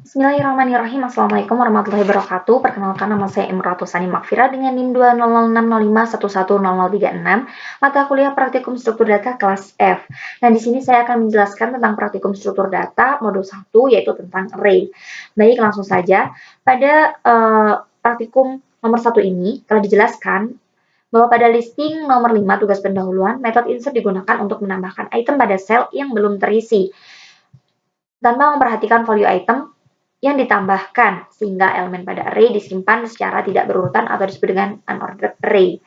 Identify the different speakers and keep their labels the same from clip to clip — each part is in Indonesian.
Speaker 1: Bismillahirrahmanirrahim. Assalamualaikum warahmatullahi wabarakatuh. Perkenalkan, nama saya Imratul Sani Makfira dengan NIM 2006051100036, mata kuliah praktikum struktur data kelas F. Nah, di sini saya akan menjelaskan tentang praktikum struktur data modul 1, yaitu tentang array. Baik, langsung saja. Pada praktikum nomor 1 ini telah dijelaskan bahwa pada listing nomor 5 tugas pendahuluan, metode insert digunakan untuk menambahkan item pada sel yang belum terisi tanpa memperhatikan value item yang ditambahkan, sehingga elemen pada array disimpan secara tidak berurutan atau disebut dengan unordered array.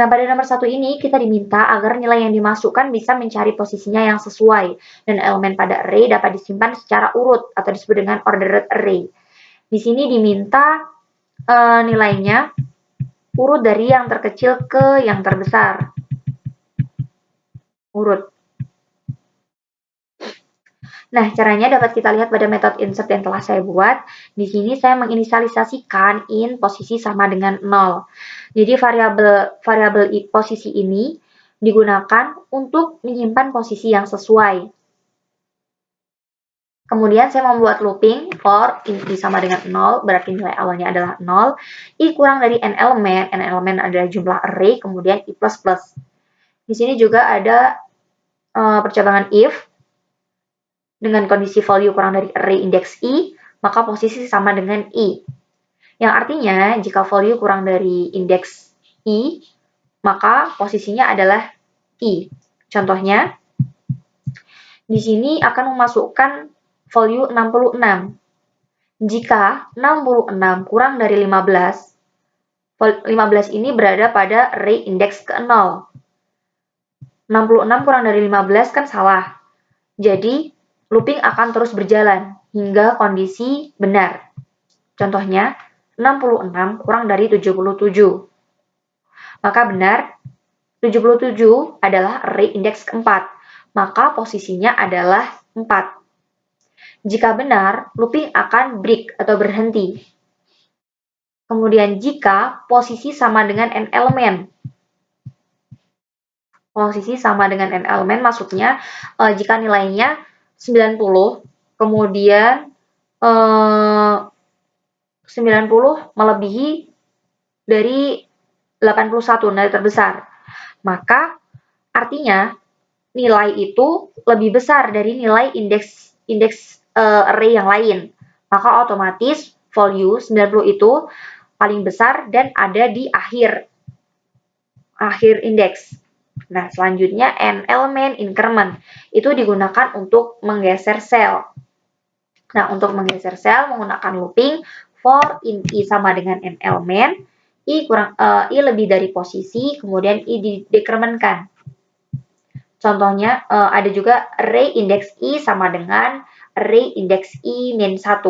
Speaker 1: Nah, pada nomor 1 ini kita diminta agar nilai yang dimasukkan bisa mencari posisinya yang sesuai, dan elemen pada array dapat disimpan secara urut atau disebut dengan ordered array. Di sini diminta nilainya urut dari yang terkecil ke yang terbesar. Urut. Nah, caranya dapat kita lihat pada metode insert yang telah saya buat. Di sini saya menginisialisasikan in posisi sama dengan 0. Jadi variabel posisi ini digunakan untuk menyimpan posisi yang sesuai. Kemudian saya membuat looping for in i sama dengan 0, berarti nilai awalnya adalah 0. I kurang dari n elemen adalah jumlah array, kemudian i++. Di sini juga ada percabangan if. Dengan kondisi value kurang dari array indeks i, maka posisi sama dengan i. Yang artinya, jika value kurang dari indeks i, maka posisinya adalah i. Contohnya, di sini akan memasukkan value 66. Jika 66 kurang dari 15, 15 ini berada pada array indeks ke-0. 66 kurang dari 15 kan salah. Jadi, looping akan terus berjalan hingga kondisi benar. Contohnya, 66 kurang dari 77. Maka benar, 77 adalah array indeks keempat. Maka posisinya adalah 4. Jika benar, looping akan break atau berhenti. Kemudian jika posisi sama dengan n elemen. Posisi sama dengan n elemen maksudnya jika nilainya 90, kemudian 90 melebihi dari 81, nilai terbesar. Maka artinya nilai itu lebih besar dari nilai indeks array yang lain. Maka otomatis value 90 itu paling besar dan ada di akhir indeks. Nah, selanjutnya n elemen increment itu digunakan untuk menggeser sel. Nah, untuk menggeser sel menggunakan looping for in i sama dengan n elemen, i lebih dari posisi, kemudian i didekrementkan. Contohnya ada juga array indeks i sama dengan array indeks i min 1.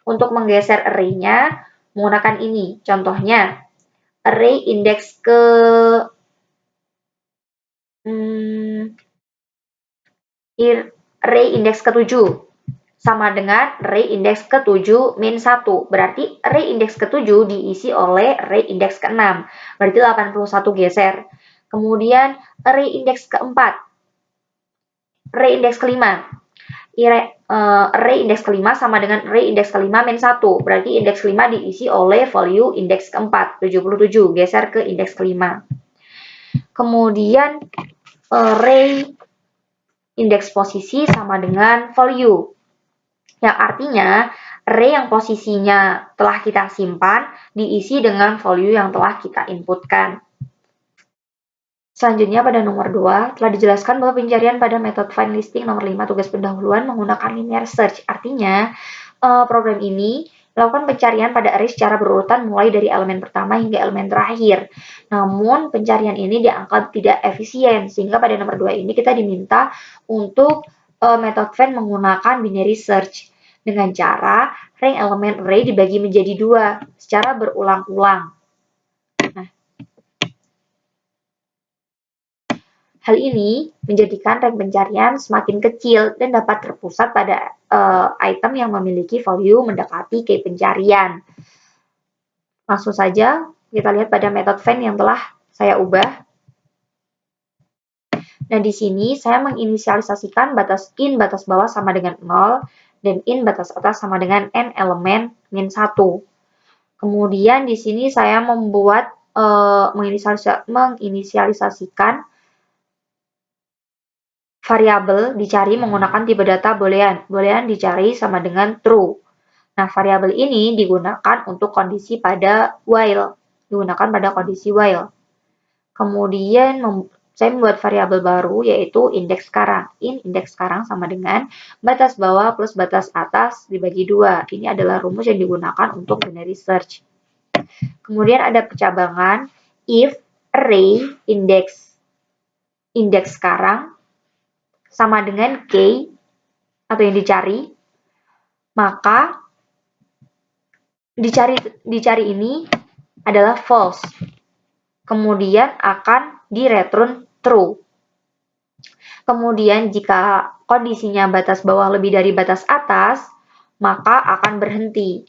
Speaker 1: Untuk menggeser array-nya menggunakan ini. Contohnya array indeks array indeks ke-7 sama dengan array indeks ke-7 min 1. Berarti array indeks ke-7 diisi oleh array indeks ke-6. Berarti 81 geser. Kemudian array indeks ke-4. Array indeks ke-5. Array indeks ke-5 sama dengan array indeks ke-5 min 1. Berarti indeks ke-5 diisi oleh value indeks ke-4, 77. Geser ke indeks ke-5. Kemudian array indeks posisi sama dengan value. Yang artinya, array yang posisinya telah kita simpan diisi dengan value yang telah kita inputkan. Selanjutnya pada nomor 2, telah dijelaskan bahwa pencarian pada metode find listing nomor 5 tugas pendahuluan menggunakan linear search. Artinya, program ini melakukan pencarian pada array secara berurutan mulai dari elemen pertama hingga elemen terakhir. Namun, pencarian ini dianggap tidak efisien, sehingga pada nomor 2 ini kita diminta untuk metode find menggunakan binary search dengan cara rank elemen array dibagi menjadi 2 secara berulang-ulang. Hal ini menjadikan rank pencarian semakin kecil dan dapat terpusat pada item yang memiliki value mendekati key pencarian. Langsung saja kita lihat pada metode find yang telah saya ubah. Nah, di sini saya menginisialisasikan batas in batas bawah sama dengan 0 dan in batas atas sama dengan n elemen min 1. Kemudian di sini saya membuat menginisialisasikan variabel dicari menggunakan tipe data boolean. Boolean dicari sama dengan true. Nah, variabel ini digunakan untuk kondisi pada while. Kemudian saya membuat variabel baru yaitu indeks sekarang. Indeks sekarang sama dengan batas bawah plus batas atas dibagi 2. Ini adalah rumus yang digunakan untuk binary search. Kemudian ada percabangan if array indeks sekarang sama dengan k atau yang dicari, maka dicari ini adalah false. Kemudian akan direturn true. Kemudian jika kondisinya batas bawah lebih dari batas atas, maka akan berhenti.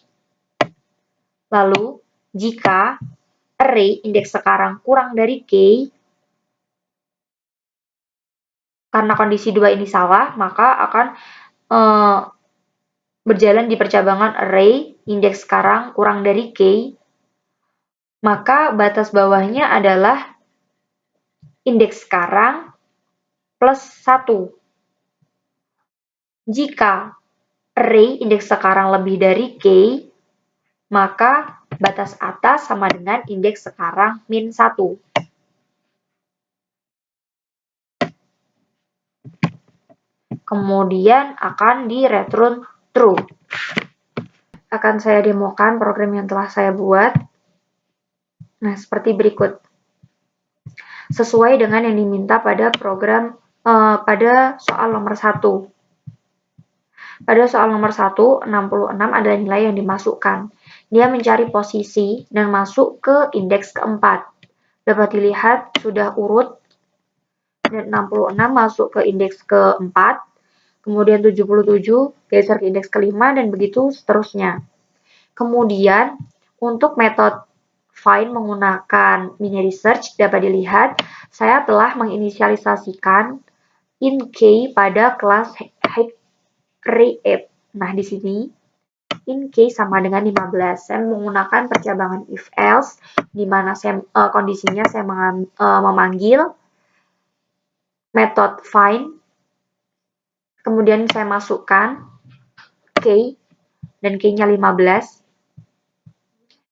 Speaker 1: Lalu jika array indeks sekarang kurang dari k, karena kondisi 2 ini salah, maka akan berjalan di percabangan array indeks sekarang kurang dari k, maka batas bawahnya adalah indeks sekarang plus 1. Jika array indeks sekarang lebih dari k, maka batas atas sama dengan indeks sekarang min 1. Kemudian akan direturn true. Akan saya demokan program yang telah saya buat. Nah, seperti berikut. Sesuai dengan yang diminta pada program pada soal nomor 1. Pada soal nomor 1, 66 adalah nilai yang dimasukkan. Dia mencari posisi dan masuk ke indeks keempat. Dapat dilihat sudah urut, dan 66 masuk ke indeks keempat, kemudian 77 geser ke indeks kelima, dan begitu seterusnya. Kemudian untuk metode find menggunakan binary search dapat dilihat saya telah menginisialisasikan in k pada kelas array_f. Nah, di sini in k sama dengan 15. Saya menggunakan percabangan if else di mana kondisinya saya memanggil metode find, kemudian saya masukkan k dan k-nya 15.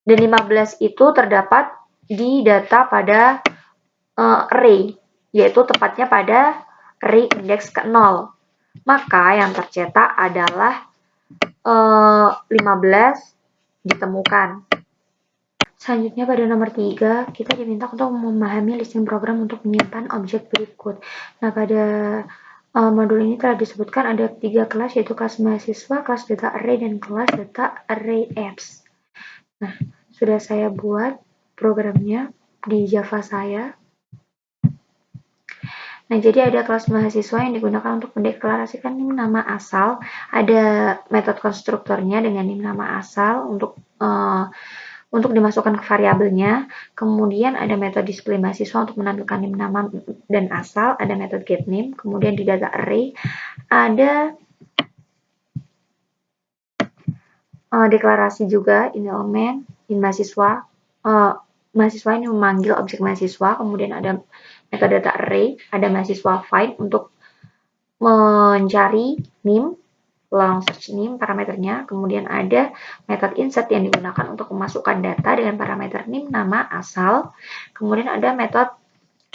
Speaker 1: Dan 15 itu terdapat di data pada array, yaitu tepatnya pada array indeks ke-0. Maka yang tercetak adalah 15 ditemukan. Selanjutnya pada nomor 3, kita diminta untuk memahami listing program untuk menyimpan objek berikut. Nah, pada modul ini telah disebutkan ada 3 kelas, yaitu kelas mahasiswa, kelas data array, dan kelas data array apps. Nah, sudah saya buat programnya di Java saya. Nah, jadi ada kelas mahasiswa yang digunakan untuk mendeklarasikan NIM nama asal, ada metode konstruktornya dengan NIM nama asal untuk dimasukkan ke variabelnya. Kemudian ada metode display mahasiswa untuk menampilkan NIM nama dan asal, ada metode getName. Kemudian di data array ada deklarasi juga in elemen, in mahasiswa. Mahasiswa ini memanggil objek mahasiswa, kemudian ada metode data array, ada mahasiswa find untuk mencari NIM, long search NIM parameternya, kemudian ada metode insert yang digunakan untuk memasukkan data dengan parameter NIM nama asal, kemudian ada metode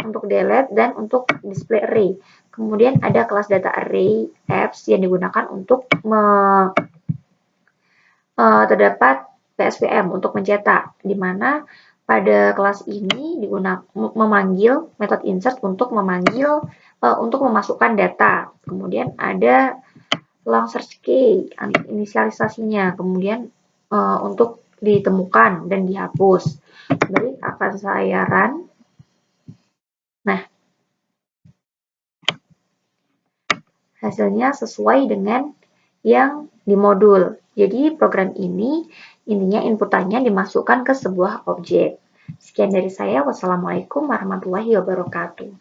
Speaker 1: untuk delete dan untuk display array. Kemudian ada kelas data array apps yang digunakan untuk terdapat PSPM untuk mencetak, di mana pada kelas ini memanggil metode insert untuk memasukkan data. Kemudian ada long search key, inisialisasinya, kemudian untuk ditemukan dan dihapus. Baik, akan saya run. Nah, hasilnya sesuai dengan yang di modul. Jadi program ini intinya inputannya dimasukkan ke sebuah objek. Sekian dari saya. Wassalamualaikum warahmatullahi wabarakatuh.